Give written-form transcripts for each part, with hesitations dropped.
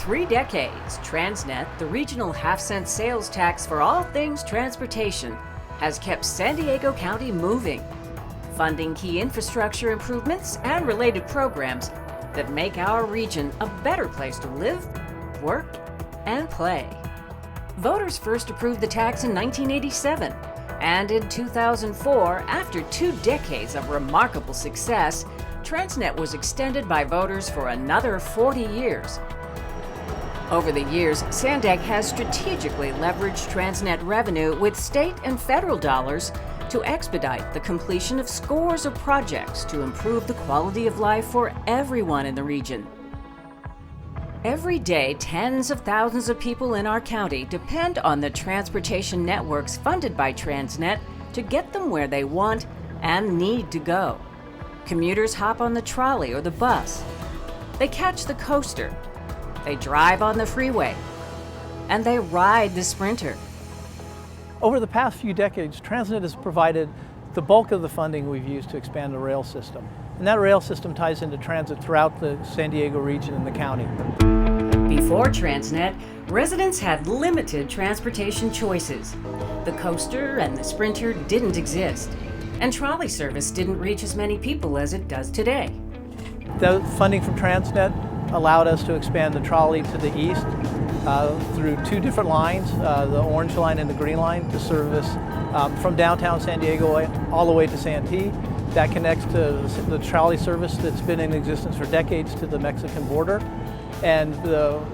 3 decades, TransNet, the regional half-cent sales tax for all things transportation, has kept San Diego County moving, funding key infrastructure improvements and related programs that make our region a better place to live, work, and play. Voters first approved the tax in 1987, and in 2004, after 2 decades of remarkable success, TransNet was extended by voters for another 40 years. Over the years, SANDAG has strategically leveraged TransNet revenue with state and federal dollars to expedite the completion of scores of projects to improve the quality of life for everyone in the region. Every day, tens of thousands of people in our county depend on the transportation networks funded by TransNet to get them where they want and need to go. Commuters hop on the trolley or the bus. They catch the coaster. They drive on the freeway. And they ride the Sprinter. Over the past few decades, TransNet has provided the bulk of the funding we've used to expand the rail system. And that rail system ties into transit throughout the San Diego region and the county. Before TransNet, residents had limited transportation choices. The coaster and the Sprinter didn't exist, and trolley service didn't reach as many people as it does today. The funding from TransNet allowed us to expand the trolley to the east through 2 different lines, the orange line and the green line, to service from downtown San Diego all the way to Santee. That connects to the trolley service that's been in existence for decades to the Mexican border. And the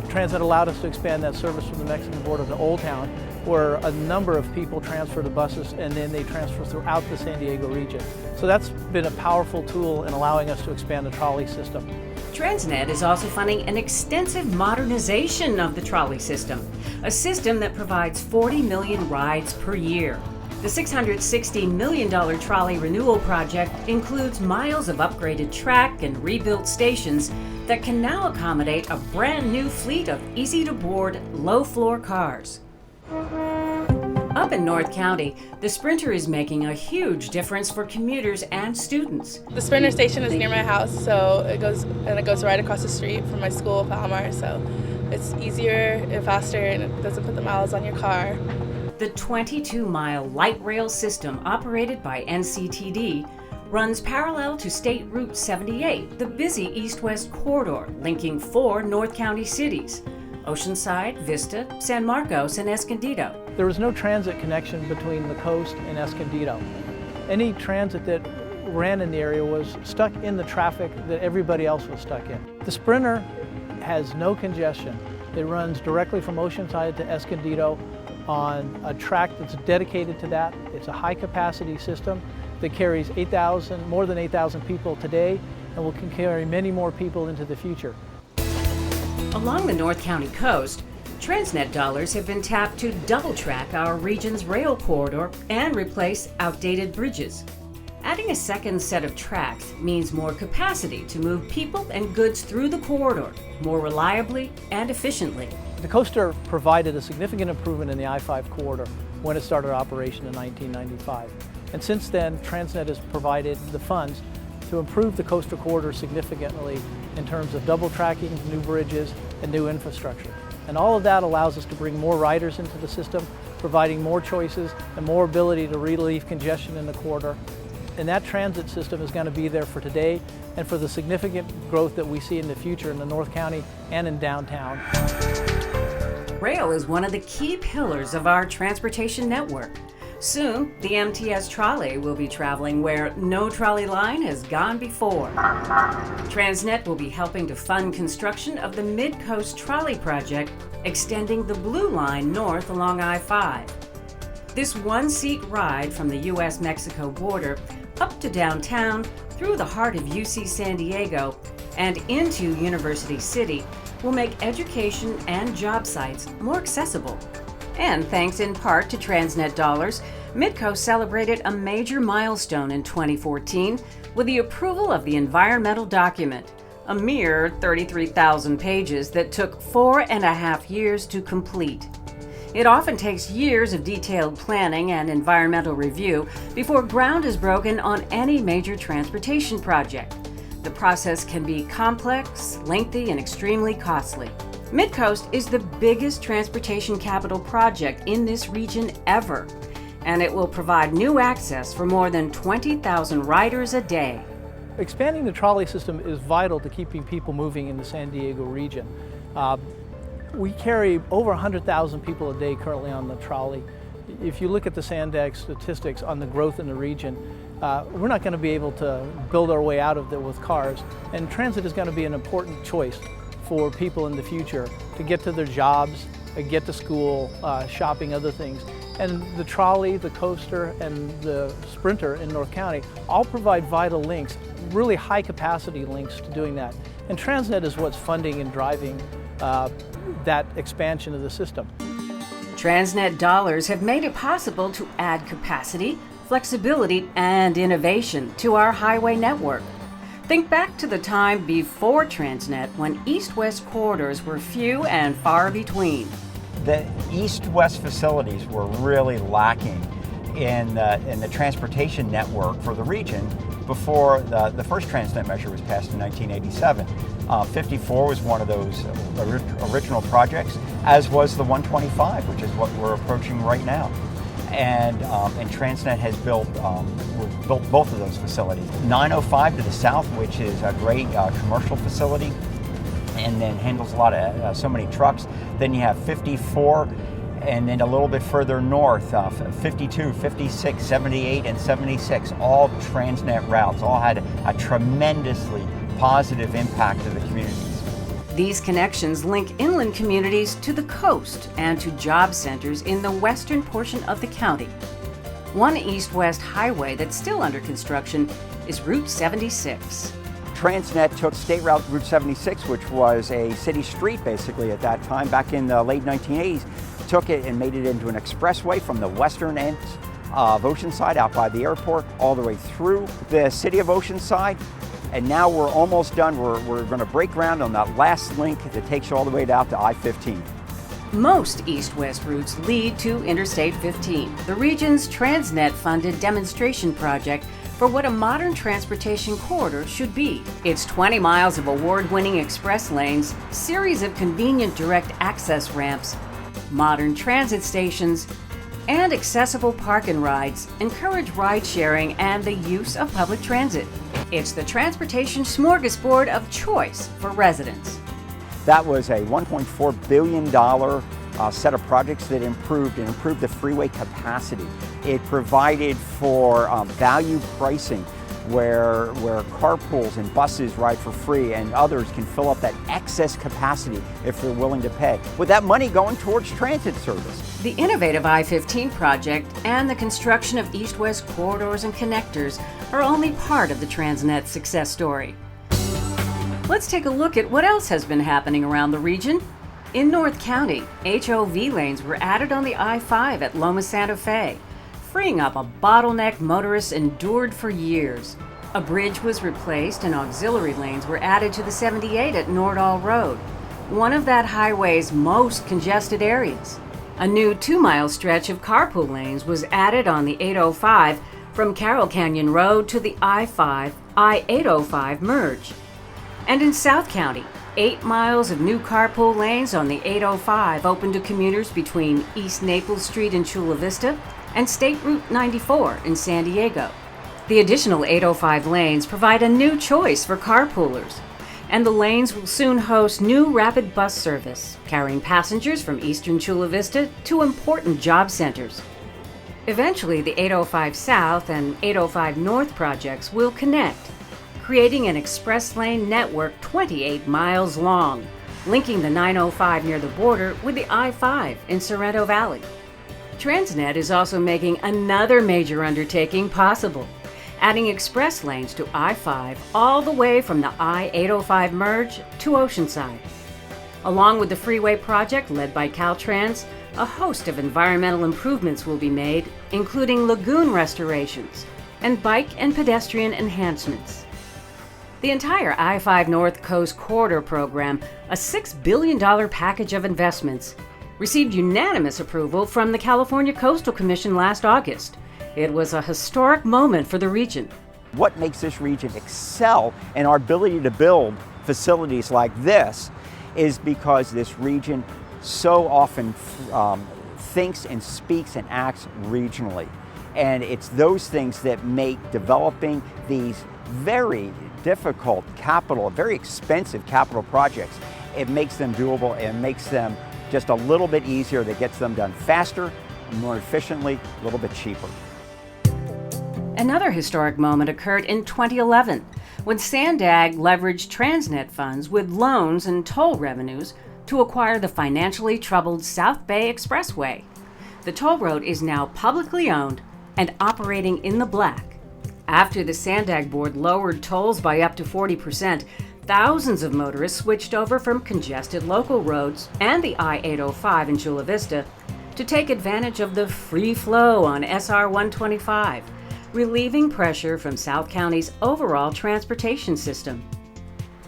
TransNet allowed us to expand that service from the Mexican border to Old Town, where a number of people transfer to buses and then they transfer throughout the San Diego region. So that's been a powerful tool in allowing us to expand the trolley system. TransNet is also funding an extensive modernization of the trolley system, a system that provides 40 million rides per year. The $660 million trolley renewal project includes miles of upgraded track and rebuilt stations that can now accommodate a brand new fleet of easy-to-board, low-floor cars. Up in North County, the Sprinter is making a huge difference for commuters and students. The Sprinter station is near my house, so it goes right across the street from my school, Palomar, so it's easier and faster and it doesn't put the miles on your car. The 22-mile light rail system operated by NCTD runs parallel to State Route 78, the busy east-west corridor linking 4 North County cities: Oceanside, Vista, San Marcos, and Escondido. There was no transit connection between the coast and Escondido. Any transit that ran in the area was stuck in the traffic that everybody else was stuck in. The Sprinter has no congestion. It runs directly from Oceanside to Escondido on a track that's dedicated to that. It's a high-capacity system that carries more than 8,000 people today and can carry many more people into the future. Along the North County coast, TransNet dollars have been tapped to double-track our region's rail corridor and replace outdated bridges. Adding a second set of tracks means more capacity to move people and goods through the corridor more reliably and efficiently. The coaster provided a significant improvement in the I-5 corridor when it started operation in 1995. And since then, TransNet has provided the funds to improve the coastal corridor significantly in terms of double tracking, new bridges, and new infrastructure. And all of that allows us to bring more riders into the system, providing more choices and more ability to relieve congestion in the corridor. And that transit system is going to be there for today and for the significant growth that we see in the future in the North County and in downtown. Rail is one of the key pillars of our transportation network. Soon, the MTS trolley will be traveling where no trolley line has gone before. TransNet will be helping to fund construction of the Mid-Coast Trolley Project, extending the Blue Line north along I-5. This 1-seat ride from the U.S.-Mexico border up to downtown, through the heart of UC San Diego, and into University City will make education and job sites more accessible. And thanks in part to TransNet dollars, Midcoast celebrated a major milestone in 2014 with the approval of the environmental document, a mere 33,000 pages that took 4.5 years to complete. It often takes years of detailed planning and environmental review before ground is broken on any major transportation project. The process can be complex, lengthy, and extremely costly. Midcoast is the biggest transportation capital project in this region ever, and it will provide new access for more than 20,000 riders a day. Expanding the trolley system is vital to keeping people moving in the San Diego region. We carry over 100,000 people a day currently on the trolley. If you look at the SANDAG statistics on the growth in the region, we're not going to be able to build our way out of it with cars, and transit is going to be an important choice for people in the future to get to their jobs, get to school, shopping, other things. And the trolley, the coaster, and the sprinter in North County all provide vital links, really high capacity links to doing that. And TransNet is what's funding and driving that expansion of the system. TransNet dollars have made it possible to add capacity, flexibility, and innovation to our highway network. Think back to the time before TransNet, when east-west corridors were few and far between. The east-west facilities were really lacking in the transportation network for the region before the first TransNet measure was passed in 1987. 54 was one of those original projects, as was the 125, which is what we're approaching right now. And TransNet has built both of those facilities. 905 to the south, which is a great commercial facility, and then handles a lot of so many trucks. Then you have 54, and then a little bit further north, 52, 56, 78, and 76, all TransNet routes, all had a tremendously positive impact to the communities. These connections link inland communities to the coast and to job centers in the western portion of the county. One east-west highway that's still under construction is Route 76. TransNet took State Route 76, which was a city street basically at that time, back in the late 1980s, took it and made it into an expressway from the western end of Oceanside out by the airport all the way through the city of Oceanside. And now we're almost done. We're going to break ground on that last link that takes you all the way out to I-15. Most east-west routes lead to Interstate 15, the region's TransNet-funded demonstration project for what a modern transportation corridor should be. It's 20 miles of award-winning express lanes, series of convenient direct access ramps, modern transit stations, and accessible park and rides encourage ride-sharing and the use of public transit. It's the transportation smorgasbord of choice for residents. That was a $1.4 billion set of projects that improved the freeway capacity. It provided for value pricing where carpools and buses ride for free and others can fill up that excess capacity if they're willing to pay, with that money going towards transit service. The innovative I-15 project and the construction of east-west corridors and connectors are only part of the TransNet success story. Let's take a look at what else has been happening around the region. In North County, HOV lanes were added on the I-5 at Loma Santa Fe, freeing up a bottleneck motorists endured for years. A bridge was replaced and auxiliary lanes were added to the 78 at Nordall Road, one of that highway's most congested areas. A new 2-mile stretch of carpool lanes was added on the 805 from Carroll Canyon Road to the I-5, I-805 merge. And in South County, 8 miles of new carpool lanes on the 805 opened to commuters between East Naples Street in Chula Vista and State Route 94 in San Diego. The additional 805 lanes provide a new choice for carpoolers, and the lanes will soon host new rapid bus service, carrying passengers from eastern Chula Vista to important job centers. Eventually, the 805 South and 805 North projects will connect, creating an express lane network 28 miles long, linking the 905 near the border with the I-5 in Sorrento Valley. TransNet is also making another major undertaking possible, adding express lanes to I-5 all the way from the I-805 merge to Oceanside. Along with the freeway project led by Caltrans, a host of environmental improvements will be made, including lagoon restorations and bike and pedestrian enhancements. The entire I-5 North Coast Corridor program, a $6 billion package of investments, received unanimous approval from the California Coastal Commission last August. It was a historic moment for the region. What makes this region excel in our ability to build facilities like this is because this region so often thinks and speaks and acts regionally. And it's those things that make developing these very difficult capital, very expensive capital projects, it makes them doable and makes them just a little bit easier, that gets them done faster, more efficiently, a little bit cheaper. Another historic moment occurred in 2011 when SANDAG leveraged TransNet funds with loans and toll revenues to acquire the financially troubled South Bay Expressway. The toll road is now publicly owned and operating in the black. After the SANDAG board lowered tolls by up to 40%, thousands of motorists switched over from congested local roads and the I-805 in Chula Vista to take advantage of the free flow on SR 125, relieving pressure from South County's overall transportation system.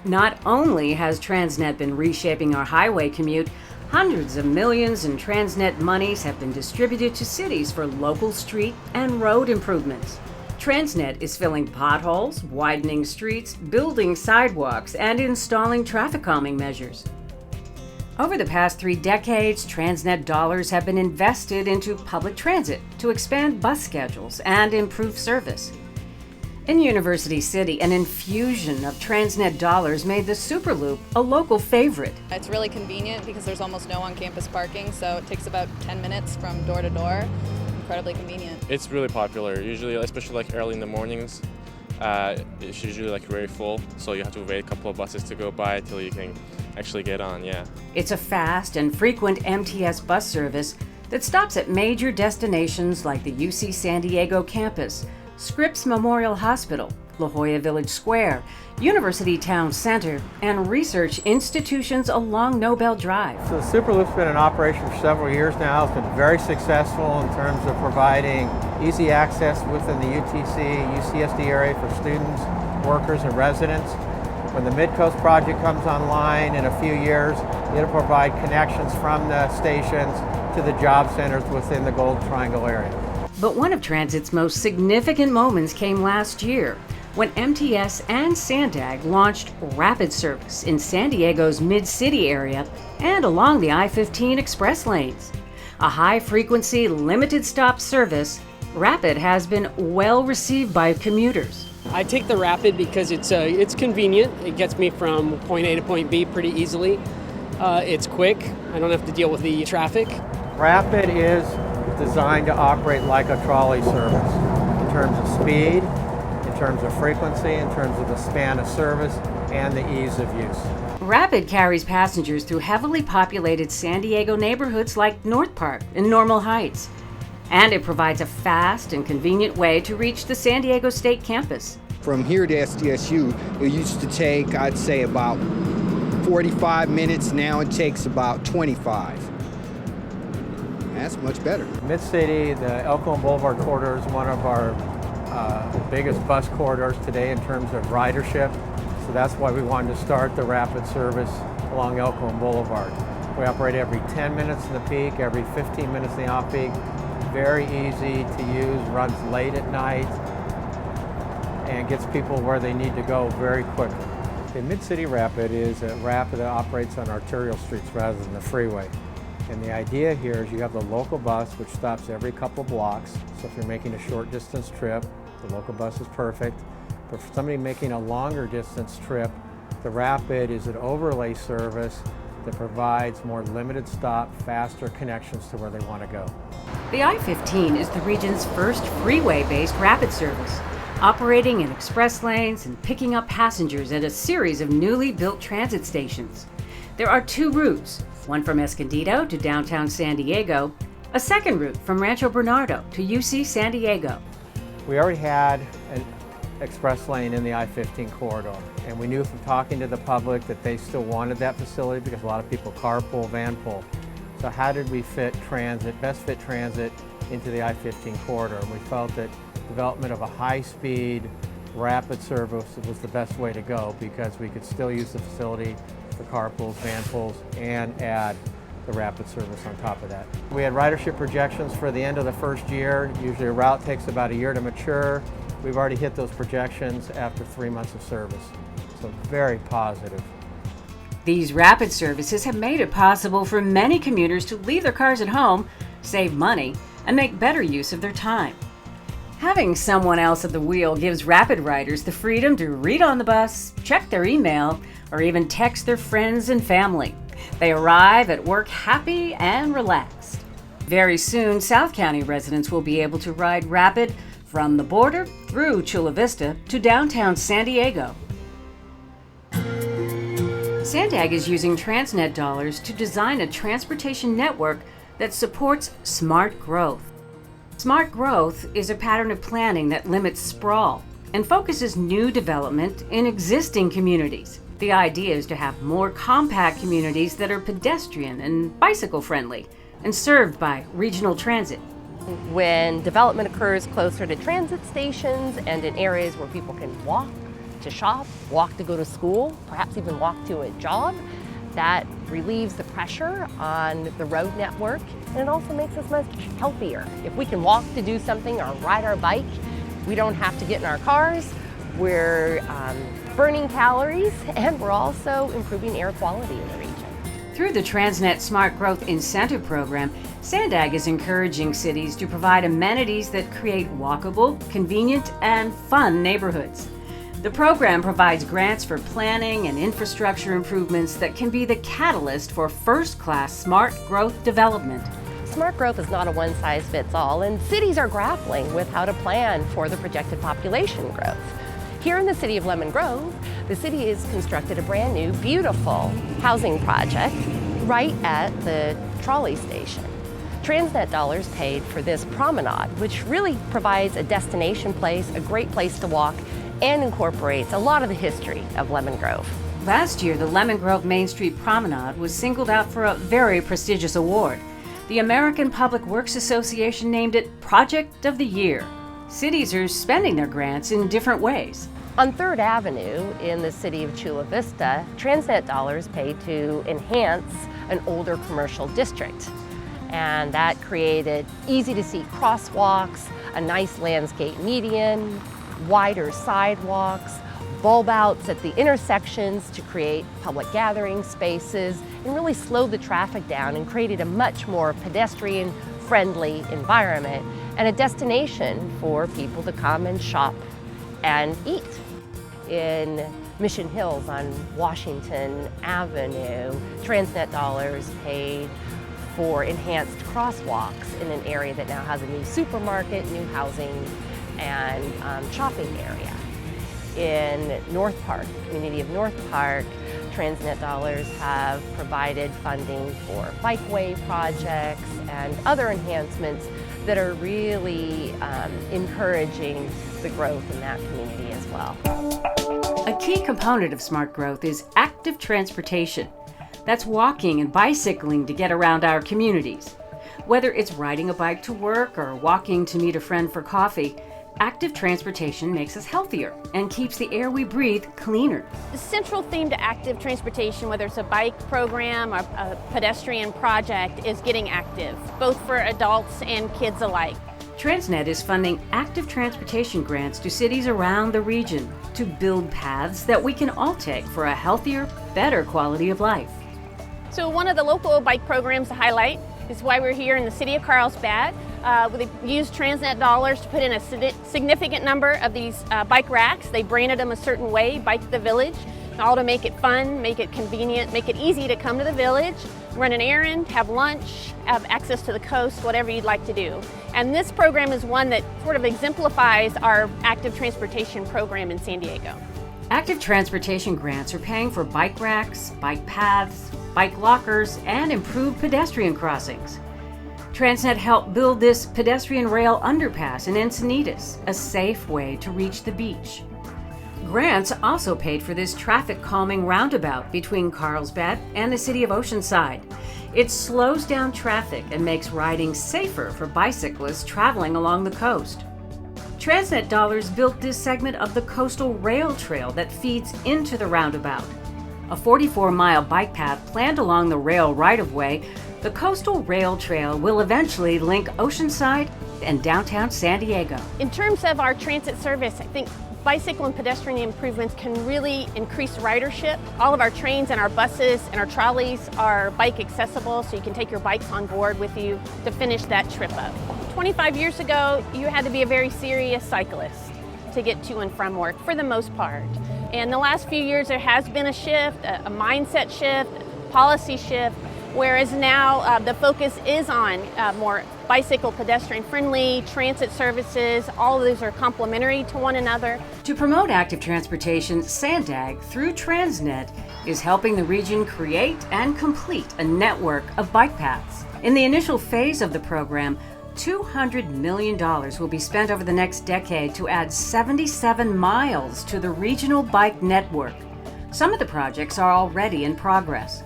Not only has TransNet been reshaping our highway commute, hundreds of millions in TransNet monies have been distributed to cities for local street and road improvements. TransNet is filling potholes, widening streets, building sidewalks, and installing traffic calming measures. Over the past 3 decades, TransNet dollars have been invested into public transit to expand bus schedules and improve service. In University City, an infusion of TransNet dollars made the Superloop a local favorite. It's really convenient because there's almost no on-campus parking, so it takes about 10 minutes from door to door. Incredibly convenient. It's really popular, usually, especially like early in the mornings. It's usually like very full, so you have to wait a couple of buses to go by till you can actually get on, yeah. It's a fast and frequent MTS bus service that stops at major destinations like the UC San Diego campus, Scripps Memorial Hospital, La Jolla Village Square, University Town Center, and research institutions along Nobel Drive. So the Superloop's been in operation for several years now. It's been very successful in terms of providing easy access within the UTC, UCSD area for students, workers, and residents. When the Midcoast project comes online in a few years, it'll provide connections from the stations to the job centers within the Golden Triangle area. But one of Transit's most significant moments came last year when MTS and SANDAG launched rapid service in San Diego's mid-city area and along the I-15 express lanes. A high-frequency, limited-stop service, Rapid has been well received by commuters. I take the Rapid because it's convenient. It gets me from point A to point B pretty easily. It's quick. I don't have to deal with the traffic. Rapid is designed to operate like a trolley service in terms of speed, in terms of frequency, in terms of the span of service, and the ease of use. Rapid carries passengers through heavily populated San Diego neighborhoods like North Park and Normal Heights. And it provides a fast and convenient way to reach the San Diego State campus. From here to SDSU, it used to take, I'd say, about 45 minutes. Now it takes about 25. That's much better. Mid-City, the Elko and Boulevard corridor is one of our biggest bus corridors today in terms of ridership. So that's why we wanted to start the rapid service along Elko and Boulevard. We operate every 10 minutes in the peak, every 15 minutes in the off-peak. Very easy to use, runs late at night, and gets people where they need to go very quickly. The Mid-City Rapid is a rapid that operates on arterial streets rather than the freeway. And the idea here is you have the local bus, which stops every couple blocks. So if you're making a short distance trip, the local bus is perfect. But for somebody making a longer distance trip, the Rapid is an overlay service that provides more limited stop, faster connections to where they want to go. The I-15 is the region's first freeway-based rapid service, operating in express lanes and picking up passengers at a series of newly built transit stations. There are 2 routes, one from Escondido to downtown San Diego, a second route from Rancho Bernardo to UC San Diego. We already had an express lane in the I-15 corridor, and we knew from talking to the public that they still wanted that facility because a lot of people carpool, vanpool. So how did we fit transit, best fit transit into the I-15 corridor? And we felt that development of a high-speed, rapid service was the best way to go because we could still use the facility for carpools, vanpools, and add the rapid service on top of that. We had ridership projections for the end of the first year. Usually a route takes about a year to mature. We've already hit those projections after 3 months of service. So very positive. These rapid services have made it possible for many commuters to leave their cars at home, save money, and make better use of their time. Having someone else at the wheel gives rapid riders the freedom to read on the bus, check their email, or even text their friends and family. They arrive at work happy and relaxed. Very soon, South County residents will be able to ride rapid from the border through Chula Vista to downtown San Diego. SANDAG is using TransNet dollars to design a transportation network that supports smart growth. Smart growth is a pattern of planning that limits sprawl and focuses new development in existing communities. The idea is to have more compact communities that are pedestrian and bicycle friendly and served by regional transit. When development occurs closer to transit stations and in areas where people can walk to shop, walk to go to school, perhaps even walk to a job, that relieves the pressure on the road network, and it also makes us much healthier. If we can walk to do something or ride our bike, we don't have to get in our cars. We're burning calories, and we're also improving air quality in the region. Through the TransNet Smart Growth Incentive Program, SANDAG is encouraging cities to provide amenities that create walkable, convenient, and fun neighborhoods. The program provides grants for planning and infrastructure improvements that can be the catalyst for first-class smart growth development. Smart growth is not a one-size-fits-all, and cities are grappling with how to plan for the projected population growth. Here in the city of Lemon Grove, the city has constructed a brand new, beautiful housing project right at the trolley station. TransNet dollars paid for this promenade, which really provides a destination place, a great place to walk, and incorporates a lot of the history of Lemon Grove. Last year, the Lemon Grove Main Street Promenade was singled out for a very prestigious award. The American Public Works Association named it Project of the Year. Cities are spending their grants in different ways. On 3rd Avenue in the city of Chula Vista, TransNet dollars paid to enhance an older commercial district. And that created easy-to-see crosswalks, a nice landscape median, wider sidewalks, bulb outs at the intersections to create public gathering spaces, and really slowed the traffic down and created a much more pedestrian-friendly environment and a destination for people to come and shop and eat. In Mission Hills on Washington Avenue, TransNet dollars paid for enhanced crosswalks in an area that now has a new supermarket, new housing, and shopping area. In North Park, community of North Park, TransNet dollars have provided funding for bikeway projects and other enhancements that are really encouraging the growth in that community as well. A key component of smart growth is active transportation. That's walking and bicycling to get around our communities. Whether it's riding a bike to work or walking to meet a friend for coffee, active transportation makes us healthier and keeps the air we breathe cleaner. The central theme to active transportation, whether it's a bike program or a pedestrian project, is getting active, both for adults and kids alike. TransNet is funding active transportation grants to cities around the region to build paths that we can all take for a healthier, better quality of life. So one of the local bike programs to highlight is why we're here in the city of Carlsbad. They used TransNet dollars to put in a significant number of these bike racks. They branded them a certain way, Bike the Village, all to make it fun, make it convenient, make it easy to come to the village, run an errand, have lunch, have access to the coast, whatever you'd like to do. And this program is one that sort of exemplifies our active transportation program in San Diego. Active transportation grants are paying for bike racks, bike paths, bike lockers, and improved pedestrian crossings. TransNet helped build this pedestrian rail underpass in Encinitas, a safe way to reach the beach. Grants also paid for this traffic calming roundabout between Carlsbad and the city of Oceanside. It slows down traffic and makes riding safer for bicyclists traveling along the coast. TransNet dollars built this segment of the coastal rail trail that feeds into the roundabout. A 44-mile bike path planned along the rail right-of-way, the coastal rail trail will eventually link Oceanside and downtown San Diego. In terms of our transit service, I think bicycle and pedestrian improvements can really increase ridership. All of our trains and our buses and our trolleys are bike accessible, so you can take your bikes on board with you to finish that trip up. 25 years ago, you had to be a very serious cyclist to get to and from work, for the most part. And the last few years, there has been a shift, a mindset shift, policy shift, whereas now the focus is on more bicycle, pedestrian friendly, transit services. All of those are complementary to one another. To promote active transportation, SANDAG, through TransNet, is helping the region create and complete a network of bike paths. In the initial phase of the program, $200 million will be spent over the next decade to add 77 miles to the regional bike network. Some of the projects are already in progress.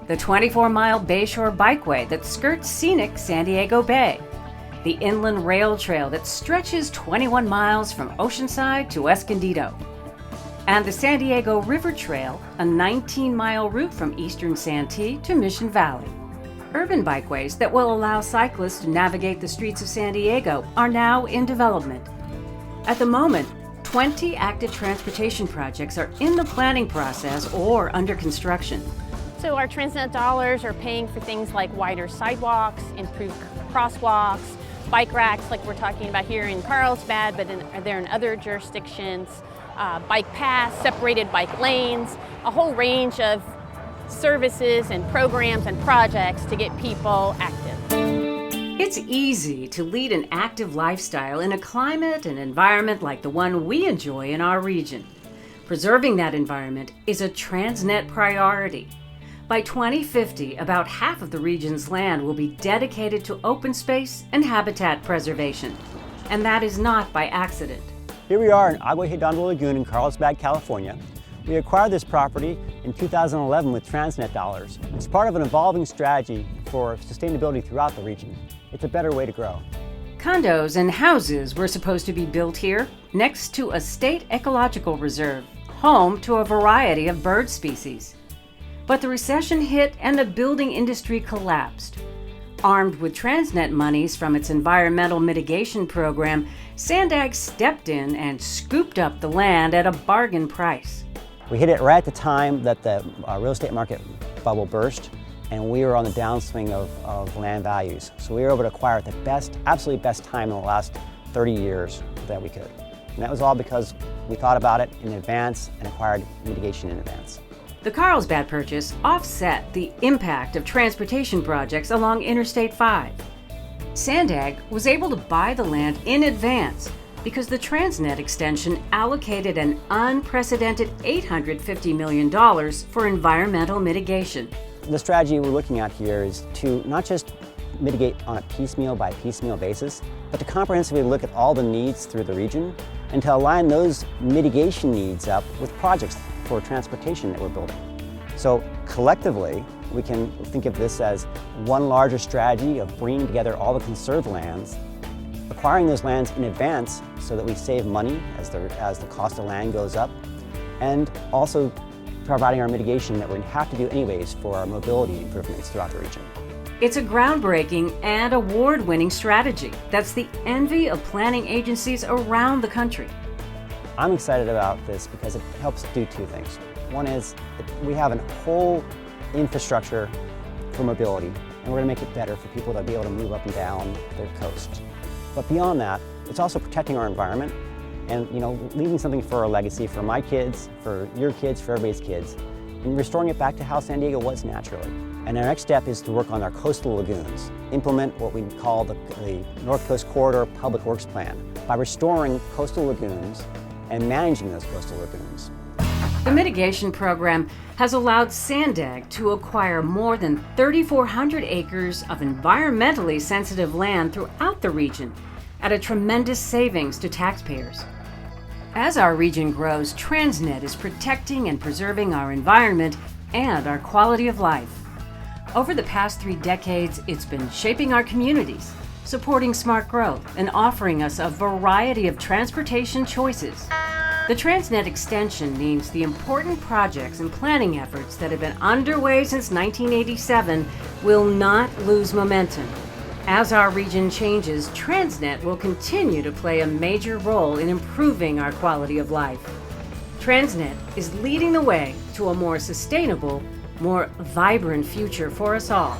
The 24-mile Bayshore Bikeway that skirts scenic San Diego Bay, the inland rail trail that stretches 21 miles from Oceanside to Escondido, and the San Diego River Trail, a 19-mile route from eastern Santee to Mission Valley. Urban bikeways that will allow cyclists to navigate the streets of San Diego are now in development. At the moment, 20 active transportation projects are in the planning process or under construction. So our TransNet dollars are paying for things like wider sidewalks, improved crosswalks, bike racks like we're talking about here in Carlsbad, but they're in other jurisdictions, bike paths, separated bike lanes, a whole range of services and programs and projects to get people active. It's easy to lead an active lifestyle in a climate and environment like the one we enjoy in our region. Preserving that environment is a TransNet priority. By 2050, about half of the region's land will be dedicated to open space and habitat preservation. And that is not by accident. Here we are in Agua Hidalgo Lagoon in Carlsbad, California. We acquired this property in 2011 with TransNet dollars. It's part of an evolving strategy for sustainability throughout the region. It's a better way to grow. Condos and houses were supposed to be built here next to a state ecological reserve, home to a variety of bird species. But the recession hit and the building industry collapsed. Armed with TransNet monies from its environmental mitigation program, SANDAG stepped in and scooped up the land at a bargain price. We hit it right at the time that the real estate market bubble burst, and we were on the downswing of land values. So we were able to acquire at the best, absolutely best time in the last 30 years that we could. And that was all because we thought about it in advance and acquired mitigation in advance. The Carlsbad purchase offset the impact of transportation projects along Interstate 5. SANDAG was able to buy the land in advance because the TransNet extension allocated an unprecedented $850 million for environmental mitigation. The strategy we're looking at here is to not just mitigate on a piecemeal by piecemeal basis, but to comprehensively look at all the needs through the region and to align those mitigation needs up with projects for transportation that we're building. So collectively, we can think of this as one larger strategy of bringing together all the conserved lands, acquiring those lands in advance so that we save money as the cost of land goes up, and also providing our mitigation that we have to do anyways for our mobility improvements throughout the region. It's a groundbreaking and award-winning strategy that's the envy of planning agencies around the country. I'm excited about this because it helps do two things. One is that we have a whole infrastructure for mobility, and we're going to make it better for people to be able to move up and down the coast. But beyond that, it's also protecting our environment and leaving something for our legacy, for my kids, for your kids, for everybody's kids, and restoring it back to how San Diego was naturally. And our next step is to work on our coastal lagoons, implement what we call the North Coast Corridor Public Works Plan by restoring coastal lagoons and managing those coastal lagoons. The mitigation program has allowed SANDAG to acquire more than 3,400 acres of environmentally sensitive land throughout the region at a tremendous savings to taxpayers. As our region grows, TransNet is protecting and preserving our environment and our quality of life. Over the past 3 decades, it's been shaping our communities, supporting smart growth, and offering us a variety of transportation choices. The TransNet extension means the important projects and planning efforts that have been underway since 1987 will not lose momentum. As our region changes, TransNet will continue to play a major role in improving our quality of life. TransNet is leading the way to a more sustainable, more vibrant future for us all.